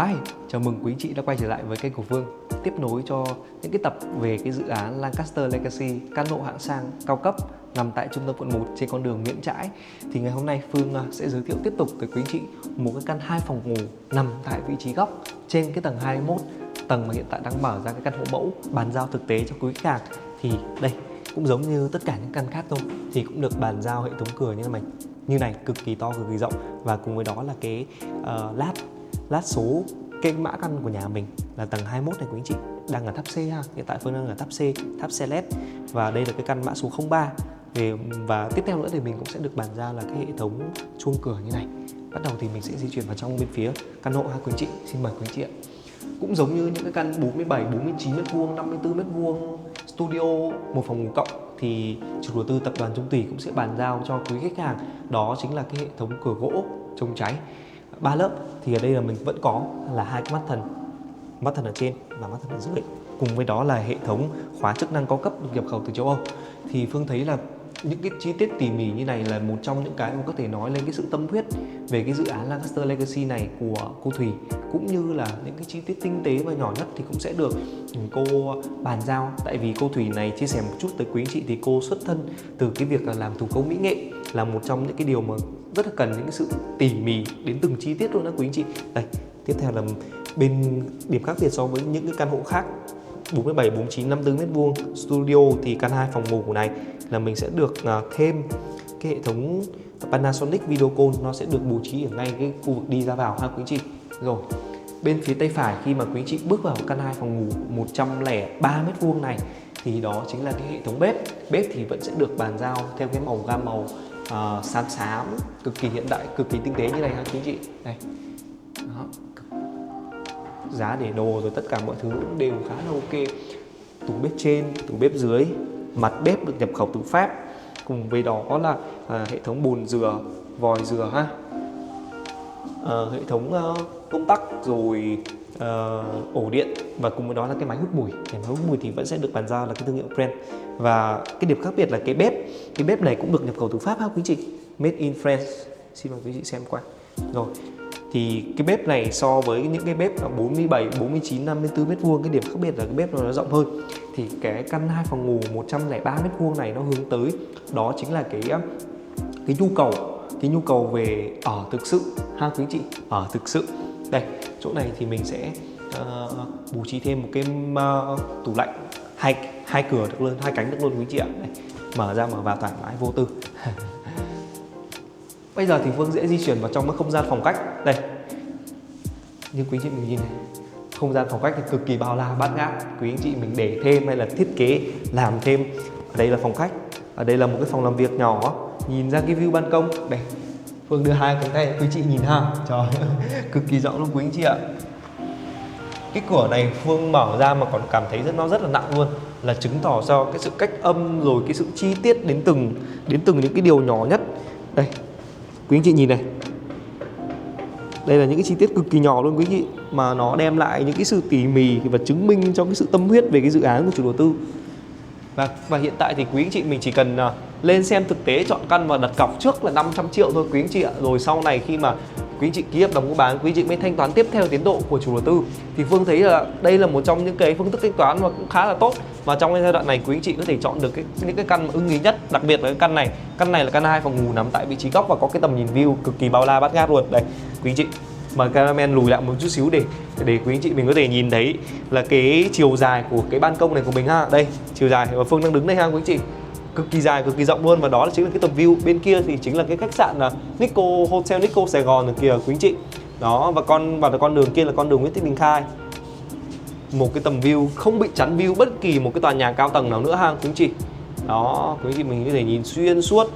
Hi, chào mừng quý anh chị đã quay trở lại với kênh của Phương. Tiếp nối cho những cái tập về cái dự án Lancaster Legacy, căn hộ hạng sang cao cấp nằm tại trung tâm quận 1 trên con đường Nguyễn Trãi. Thì ngày hôm nay Phương sẽ giới thiệu tiếp tục tới quý anh chị một cái căn 2 phòng ngủ nằm tại vị trí góc trên cái tầng 21, tầng mà hiện tại đang mở ra cái căn hộ mẫu bàn giao thực tế cho quý khách hàng. Thì đây cũng giống như tất cả những căn khác thôi, thì cũng được bàn giao hệ thống cửa như này cực kỳ to, cực kỳ rộng, và cùng với đó là cái lát số cái mã căn của nhà mình là tầng 21 này quý anh chị, đang ở tháp C ha. Hiện tại Phương đang ở tháp C, tháp Celeste, và đây là cái căn mã số 03. Và tiếp theo nữa thì mình cũng sẽ được bàn giao là cái hệ thống chuông cửa như này. Bắt đầu thì mình sẽ di chuyển vào trong bên phía căn hộ ha quý anh chị. Xin mời quý anh chị ạ. Cũng giống như những cái căn 47, 49 m2, 54 m2 studio một phòng ngủ cộng thì chủ đầu tư tập đoàn Trung Thủy cũng sẽ bàn giao cho quý khách hàng, đó chính là cái hệ thống cửa gỗ chống cháy 3 lớp. Thì ở đây là mình vẫn có là hai cái mắt thần ở trên và mắt thần ở dưới, cùng với đó là hệ thống khóa chức năng cao cấp được nhập khẩu từ châu Âu. Thì Phương thấy là những cái chi tiết tỉ mỉ như này là một trong những cái mà có thể nói lên cái sự tâm huyết về cái dự án Lancaster Legacy này của cô Thủy, cũng như là những cái chi tiết tinh tế và nhỏ nhất thì cũng sẽ được cô bàn giao. Tại vì cô Thủy này chia sẻ một chút tới quý anh chị thì cô xuất thân từ cái việc là làm thủ công mỹ nghệ, là một trong những cái điều mà rất là cần những cái sự tỉ mỉ đến từng chi tiết luôn đó quý anh chị. Đây, tiếp theo là bên điểm khác biệt so với những cái căn hộ khác 47, 49, 54 m2 studio thì căn 2 phòng ngủ này là mình sẽ được thêm cái hệ thống Panasonic Video Call, nó sẽ được bố trí ở ngay cái khu vực đi ra vào ha quý anh chị. Rồi, bên phía tay phải khi mà quý anh chị bước vào căn 2 phòng ngủ 103 m2 này thì đó chính là cái hệ thống bếp. Bếp thì vẫn sẽ được bàn giao theo cái gam màu xám xám, cực kỳ hiện đại, cực kỳ tinh tế như này ha quý anh chị. Đây. Đó. Giá để đồ rồi tất cả mọi thứ cũng đều khá là ok. Tủ bếp trên, tủ bếp dưới, mặt bếp được nhập khẩu từ Pháp, cùng với đó là hệ thống bồn rửa, vòi rửa ha, hệ thống công tắc, rồi ổ điện, và cùng với đó là cái máy hút mùi. Cái máy hút mùi thì vẫn sẽ được bàn giao là cái thương hiệu brand. Và cái điểm khác biệt là cái bếp này cũng được nhập khẩu từ Pháp ha quý chị, made in France. Xin mời quý chị xem qua. Rồi, thì cái bếp này so với những cái bếp là 47, 49, 54 m2, cái điểm khác biệt là cái bếp nó rộng hơn. Thì cái căn 2 phòng ngủ 103 m2 này nó hướng tới đó chính là cái nhu cầu về ở thực sự ha quý chị, ở thực sự. Đây, chỗ này thì mình sẽ bố trí thêm một cái tủ lạnh hai cửa được luôn, hai cánh được luôn quý chị ạ. Đây, mở ra mở vào thoải mái vô tư. Bây giờ thì Phương sẽ di chuyển vào trong cái không gian phòng khách. Đây, như quý anh chị mình nhìn này, không gian phòng khách thì cực kỳ bao la bát ngát. Quý anh chị mình để thêm hay là thiết kế làm thêm. Ở đây là phòng khách, ở đây là một cái phòng làm việc nhỏ, nhìn ra cái view ban công. Đây, Phương đưa hai cánh tay quý anh chị nhìn ha, trời cực kỳ rộng luôn quý anh chị ạ. Cái cửa này Phương mở ra mà còn cảm thấy nó rất là nặng luôn, là chứng tỏ cho cái sự cách âm, rồi cái sự chi tiết đến từng những cái điều nhỏ nhất. Đây, quý anh chị nhìn này, đây là những cái chi tiết cực kỳ nhỏ luôn quý anh chị, mà nó đem lại những cái sự tỉ mỉ và chứng minh cho cái sự tâm huyết về cái dự án của chủ đầu tư. Và hiện tại thì quý anh chị mình chỉ cần lên xem thực tế chọn căn và đặt cọc trước là 500 triệu thôi quý anh chị ạ. Rồi sau này khi mà quý anh chị ký hợp đồng mua bán, quý anh chị mới thanh toán tiếp theo tiến độ của chủ đầu tư. Thì Phương thấy là đây là một trong những cái phương thức thanh toán mà cũng khá là tốt. Và trong cái giai đoạn này quý anh chị có thể chọn được những cái căn mà ưng ý nhất, đặc biệt là cái căn này. Căn này là căn 2 phòng ngủ nằm tại vị trí góc và có cái tầm nhìn view cực kỳ bao la bát ngát luôn. Đây, quý anh chị mời cameraman lùi lại một chút xíu để quý anh chị mình có thể nhìn thấy là cái chiều dài của cái ban công này của mình ha. Đây, chiều dài và Phương đang đứng đây ha quý anh chị, cực kỳ dài, cực kỳ rộng luôn. Và đó chính là cái tầm view. Bên kia thì chính là cái khách sạn là Nico Hotel Nico Sài Gòn ở kìa quý anh chị. Đó, và con đường kia là con đường Nguyễn Thị Minh Khai. Một cái tầm view không bị chắn view bất kỳ một cái tòa nhà cao tầng nào nữa ha quý anh chị. Đó, quý anh chị mình có thể nhìn xuyên suốt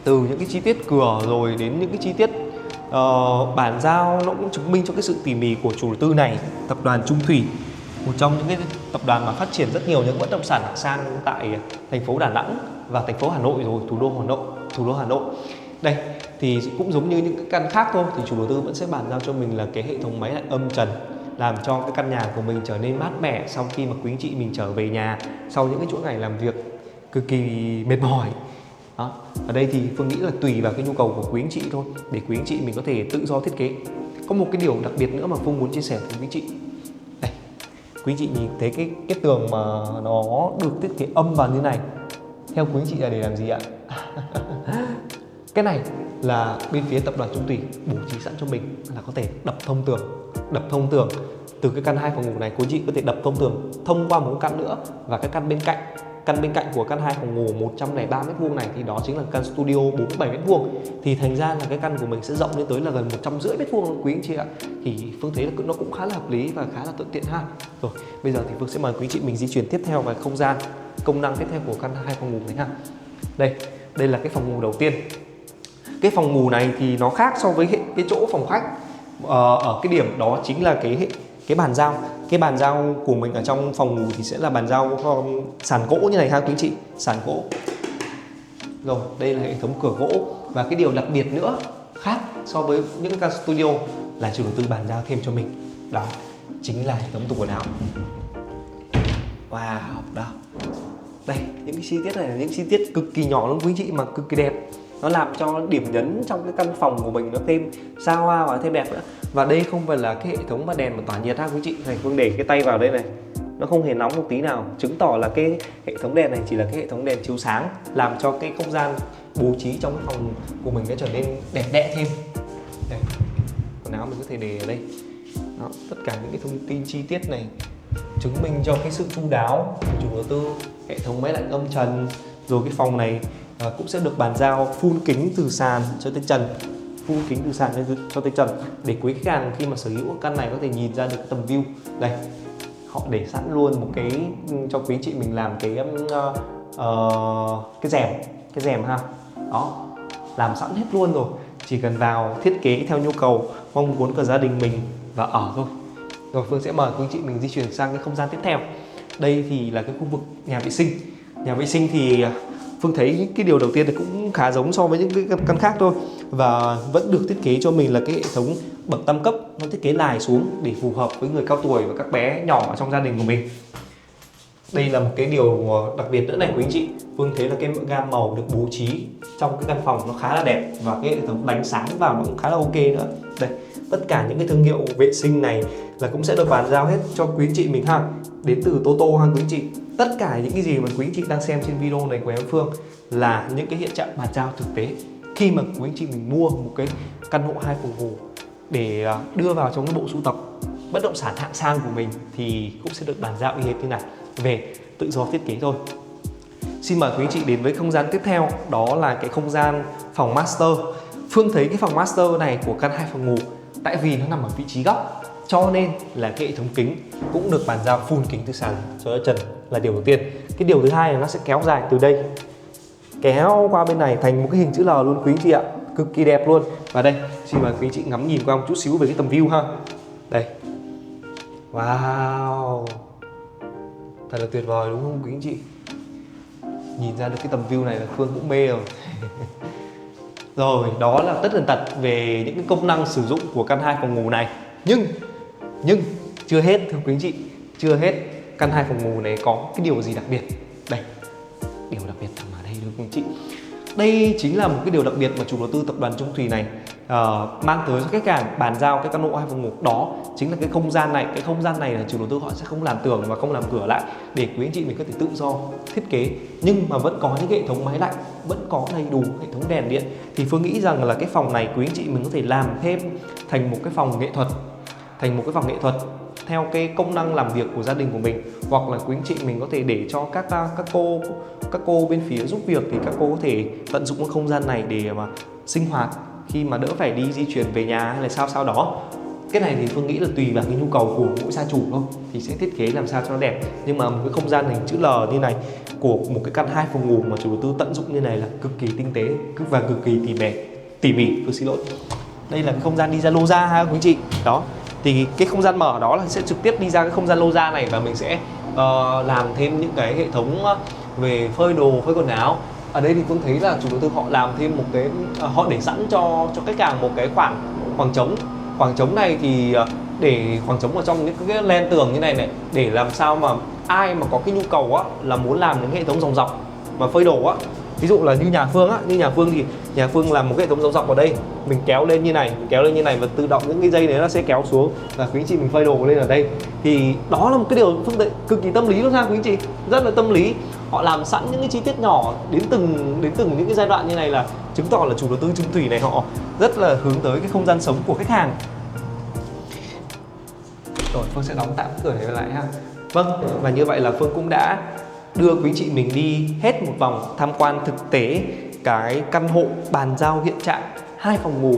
từ những cái chi tiết cửa rồi đến những cái chi tiết bản giao, nó cũng chứng minh cho cái sự tỉ mỉ của chủ đầu tư này, tập đoàn Trung Thủy, một trong những cái tập đoàn mà phát triển rất nhiều những bất động sản hạng sang tại thành phố Đà Nẵng và thành phố Hà Nội, rồi thủ đô Hà Nội. Đây thì cũng giống như những cái căn khác thôi, thì chủ đầu tư vẫn sẽ bàn giao cho mình là cái hệ thống máy lạnh âm trần, làm cho cái căn nhà của mình trở nên mát mẻ sau khi mà quý anh chị mình trở về nhà sau những cái chuỗi ngày làm việc cực kỳ mệt mỏi. Đó. Ở đây thì Phương nghĩ là tùy vào cái nhu cầu của quý anh chị thôi, để quý anh chị mình có thể tự do thiết kế. Có một cái điều đặc biệt nữa mà Phương muốn chia sẻ với quý chị. Đây, quý chị nhìn thấy cái tường mà nó được thiết kế âm vào như này, theo quý chị là để làm gì ạ? Cái này là bên phía tập đoàn Trung Thủy bố trí sẵn cho mình là có thể đập thông tường từ cái căn 2 phòng ngủ này. Quý chị có thể đập thông tường thông qua một căn nữa, và cái căn bên cạnh của căn 2 phòng ngủ 103 m² này thì đó chính là căn studio 47 m². Thì thành ra là cái căn của mình sẽ rộng lên tới là gần 150 m² quý anh chị ạ. Thì Phương thấy là nó cũng khá là hợp lý và khá là thuận tiện ha. Rồi, bây giờ thì Phương sẽ mời quý chị mình di chuyển tiếp theo vào không gian công năng tiếp theo của căn 2 phòng ngủ này ha. Đây là cái phòng ngủ đầu tiên. Cái phòng ngủ này thì nó khác so với cái chỗ phòng khách ở cái điểm đó chính là cái bàn giao. Cái bàn giao của mình ở trong phòng ngủ thì sẽ là bàn giao sàn gỗ như này ha quý chị, sàn gỗ. Rồi, đây là hệ thống cửa gỗ. Và cái điều đặc biệt nữa khác so với những căn studio là chủ đầu tư bàn giao thêm cho mình, đó chính là hệ thống tủ quần áo. Wow, đó. Đây, những cái chi tiết này là những chi tiết cực kỳ nhỏ luôn quý chị mà cực kỳ đẹp. Nó làm cho điểm nhấn trong cái căn phòng của mình nó thêm xa hoa và thêm đẹp nữa. Và đây không phải là cái hệ thống mà đèn mà tỏa nhiệt ha quý chị. Này, Phương để cái tay vào đây này, nó không hề nóng một tí nào, chứng tỏ là cái hệ thống đèn này chỉ là cái hệ thống đèn chiếu sáng, làm cho cái không gian bố trí trong cái phòng của mình nó trở nên đẹp đẽ thêm. Đây, quần áo mình có thể để ở đây. Đó, tất cả những cái thông tin chi tiết này chứng minh cho cái sự chu đáo của chủ đầu tư. Hệ thống máy lạnh âm trần. Rồi cái phòng này cũng sẽ được bàn giao full kính từ sàn cho tới trần, cho tới trần để quý khách hàng khi mà sở hữu căn này có thể nhìn ra được cái tầm view. Đây, họ để sẵn luôn một cái cho quý chị mình làm cái rèm ha. Đó, làm sẵn hết luôn rồi, chỉ cần vào thiết kế theo nhu cầu mong muốn của gia đình mình và ở thôi. Rồi, Phương sẽ mời quý chị mình di chuyển sang cái không gian tiếp theo. Đây thì là cái khu vực nhà vệ sinh. Nhà vệ sinh thì Phương thấy cái điều đầu tiên thì cũng khá giống so với những cái căn khác thôi, và vẫn được thiết kế cho mình là cái hệ thống bậc tam cấp, nó thiết kế lài xuống để phù hợp với người cao tuổi và các bé nhỏ ở trong gia đình của mình. Đây là một cái điều đặc biệt nữa này quý anh chị. Phương thấy là cái gam màu được bố trí trong cái căn phòng nó khá là đẹp, và cái hệ thống đánh sáng vào nó cũng khá là ok nữa. Đây, tất cả những cái thương hiệu vệ sinh này là cũng sẽ được bàn giao hết cho quý anh chị mình ha, đến từ Toto ha quý anh chị. Tất cả những cái gì mà quý anh chị đang xem trên video này của em Phương là những cái hiện trạng bàn giao thực tế khi mà quý anh chị mình mua một cái căn hộ 2 phòng ngủ để đưa vào trong cái bộ sưu tập bất động sản hạng sang của mình, thì cũng sẽ được bàn giao y hệt như này, về tự do thiết kế thôi. Xin mời quý anh chị đến với không gian tiếp theo, đó là cái không gian phòng master. Phương thấy cái phòng master này của căn 2 phòng ngủ, tại vì nó nằm ở vị trí góc cho nên là cái hệ thống kính cũng được bàn giao full kính từ sàn cho tới trần là điều đầu tiên. Cái điều thứ hai là nó sẽ kéo dài từ đây kéo qua bên này thành một cái hình chữ L luôn quý anh chị ạ, cực kỳ đẹp luôn. Và đây, xin mời quý anh chị ngắm nhìn qua một chút xíu về cái tầm view ha. Đây, wow, thật là tuyệt vời đúng không quý anh chị? Nhìn ra được cái tầm view này là Phương cũng mê rồi. Rồi, đó là tất tần tật về những cái công năng sử dụng của căn 2 phòng ngủ này. Nhưng chưa hết thưa quý anh chị, chưa hết. Căn 2 phòng ngủ này có cái điều gì đặc biệt? Đây, điều đặc biệt nằm ở đây thưa quý anh chị. Đây chính là một cái điều đặc biệt mà chủ đầu tư tập đoàn Trung Thủy này mang tới cho khách hàng bàn giao cái căn hộ 2 phòng ngủ. Đó chính là cái không gian này. Cái không gian này là chủ đầu tư họ sẽ không làm tường và không làm cửa lại để quý anh chị mình có thể tự do thiết kế, nhưng mà vẫn có những hệ thống máy lạnh, vẫn có đầy đủ hệ thống đèn điện. Thì Phương nghĩ rằng là cái phòng này quý anh chị mình có thể làm thêm thành một cái phòng nghệ thuật, theo cái công năng làm việc của gia đình của mình, hoặc là quý anh chị mình có thể để cho các cô bên phía giúp việc thì các cô có thể tận dụng cái không gian này để mà sinh hoạt khi mà đỡ phải đi di chuyển về nhà hay là sao đó. Cái này thì Phương nghĩ là tùy vào cái nhu cầu của mỗi gia chủ thôi, thì sẽ thiết kế làm sao cho nó đẹp. Nhưng mà một cái không gian hình chữ L như này của một cái căn 2 phòng ngủ mà chủ đầu tư tận dụng như này là cực kỳ tinh tế và cực kỳ tỉ mỉ. Tôi xin lỗi. Đây là cái không gian đi ra lô ra ha quý anh chị. Đó, thì cái không gian mở đó là sẽ trực tiếp đi ra cái không gian lô ra này, và mình sẽ làm thêm những cái hệ thống về phơi đồ, phơi quần áo. Ở đây thì Phương thấy là chủ đầu tư họ làm thêm một cái họ để sẵn cho khách hàng một cái khoảng trống. Khoảng trống này thì để khoảng trống ở trong những cái len tường như này để làm sao mà ai mà có cái nhu cầu á là muốn làm những hệ thống dòng dọc mà phơi đồ á Ví dụ là như nhà Phương á, như nhà Phương thì nhà Phương làm một cái hệ thống dòng dọc ở đây, mình kéo lên như này, và tự động những cái dây đấy nó sẽ kéo xuống, và quý anh chị mình phơi đồ lên ở đây. Thì đó là một cái điều Phương thấy cực kỳ tâm lý luôn ha quý anh chị, rất là tâm lý. Họ làm sẵn những cái chi tiết nhỏ đến từng những cái giai đoạn như này là chứng tỏ là chủ đầu tư chung thủy này họ rất là hướng tới cái không gian sống của khách hàng. Rồi Phương sẽ đóng tạm cửa này lại ha. Vâng, và như vậy là Phương cũng đã đưa quý chị mình đi hết một vòng tham quan thực tế cái căn hộ bàn giao hiện trạng 2 phòng ngủ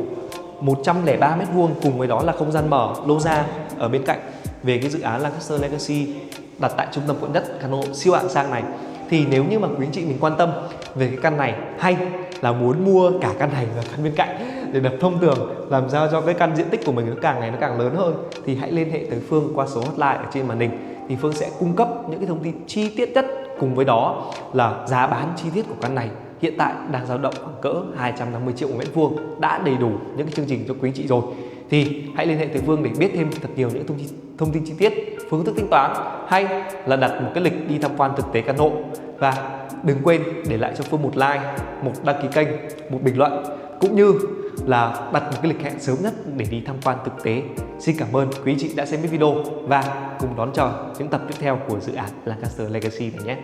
103 m², cùng với đó là không gian mở lô ra ở bên cạnh về cái dự án Lancaster Legacy đặt tại trung tâm quận Nhất, căn hộ siêu hạng sang này. Thì nếu như mà quý anh chị mình quan tâm về cái căn này, hay là muốn mua cả căn này và căn bên cạnh để đập thông tường, làm sao cho cái căn diện tích của mình nó càng ngày nó càng lớn hơn, thì hãy liên hệ tới Phương qua số hotline ở trên màn hình. Thì Phương sẽ cung cấp những cái thông tin chi tiết nhất, cùng với đó là giá bán chi tiết của căn này hiện tại đang dao động khoảng cỡ 250 triệu mét vuông, đã đầy đủ những cái chương trình cho quý anh chị rồi. Thì hãy liên hệ tới Phương để biết thêm thật nhiều những thông tin chi tiết, phương thức tính toán, hay là đặt một cái lịch đi tham quan thực tế căn hộ. Và đừng quên để lại cho Phương một like, một đăng ký kênh, một bình luận, cũng như là đặt một cái lịch hẹn sớm nhất để đi tham quan thực tế. Xin cảm ơn quý chị đã xem video và cùng đón chờ những tập tiếp theo của dự án Lancaster Legacy này nhé.